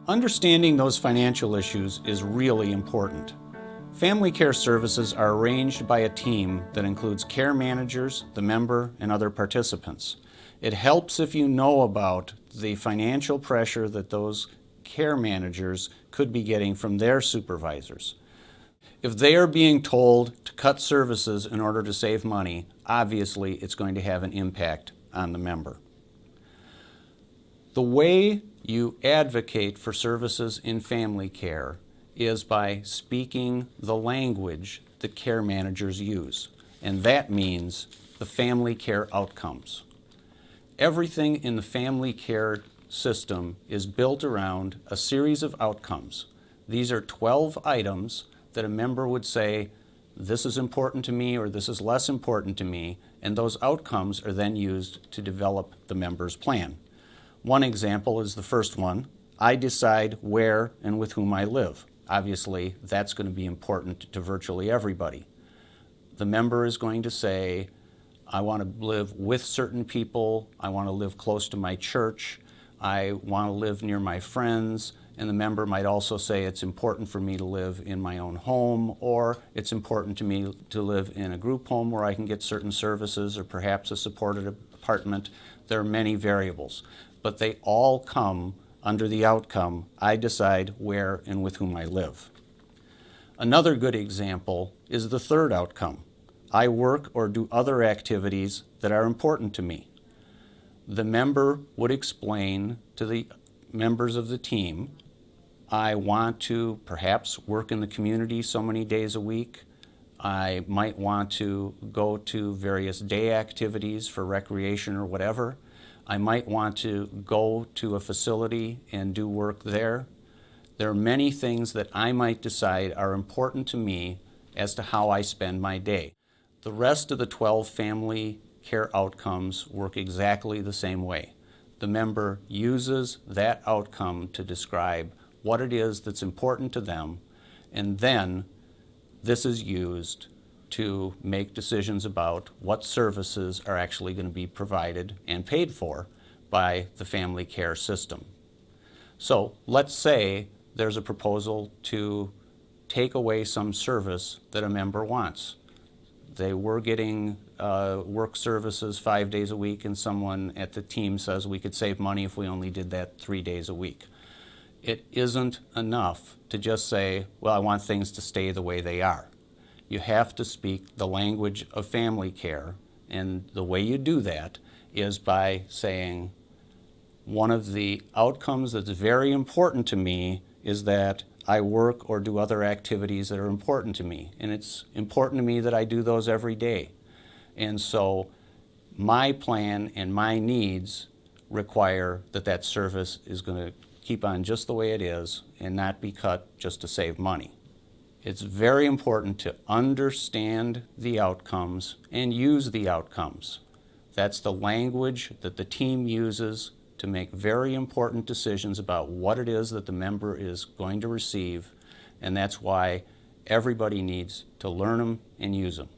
Understanding those financial issues is really important. Family care services are arranged by a team that includes care managers, the member, and other participants. It helps if you know about the financial pressure that those care managers could be getting from their supervisors. If they are being told to cut services in order to save money, obviously it's going to have an impact on the member. The way you advocate for services in family care is by speaking the language that care managers use, and that means the family care outcomes. Everything in the family care system is built around a series of outcomes. These are 12 items that a member would say, this is important to me or this is less important to me, and those outcomes are then used to develop the member's plan. One example is the first one. I decide where and with whom I live. Obviously, that's going to be important to virtually everybody. The member is going to say, I want to live with certain people, I want to live close to my church, I want to live near my friends, and the member might also say it's important for me to live in my own home, or it's important to me to live in a group home where I can get certain services, or perhaps a supported apartment. There are many variables, but they all come under the outcome, I decide where and with whom I live. Another good example is the third outcome. I work or do other activities that are important to me. The member would explain to the members of the team, I want to perhaps work in the community so many days a week. I might want to go to various day activities for recreation or whatever. I might want to go to a facility and do work there. There are many things that I might decide are important to me as to how I spend my day. The rest of the 12 family care outcomes work exactly the same way. The member uses that outcome to describe what it is that's important to them, and then this is used to make decisions about what services are actually going to be provided and paid for by the family care system. So let's say there's a proposal to take away some service that a member wants. They were getting work services 5 days a week, and someone at the team says we could save money if we only did that 3 days a week. It isn't enough to just say, well, I want things to stay the way they are. You have to speak the language of family care, and the way you do that is by saying, one of the outcomes that's very important to me is that I work or do other activities that are important to me, and it's important to me that I do those every day. And so my plan and my needs require that that service is going to keep on just the way it is and not be cut just to save money. It's very important to understand the outcomes and use the outcomes. That's the language that the team uses to make very important decisions about what it is that the member is going to receive, and that's why everybody needs to learn them and use them.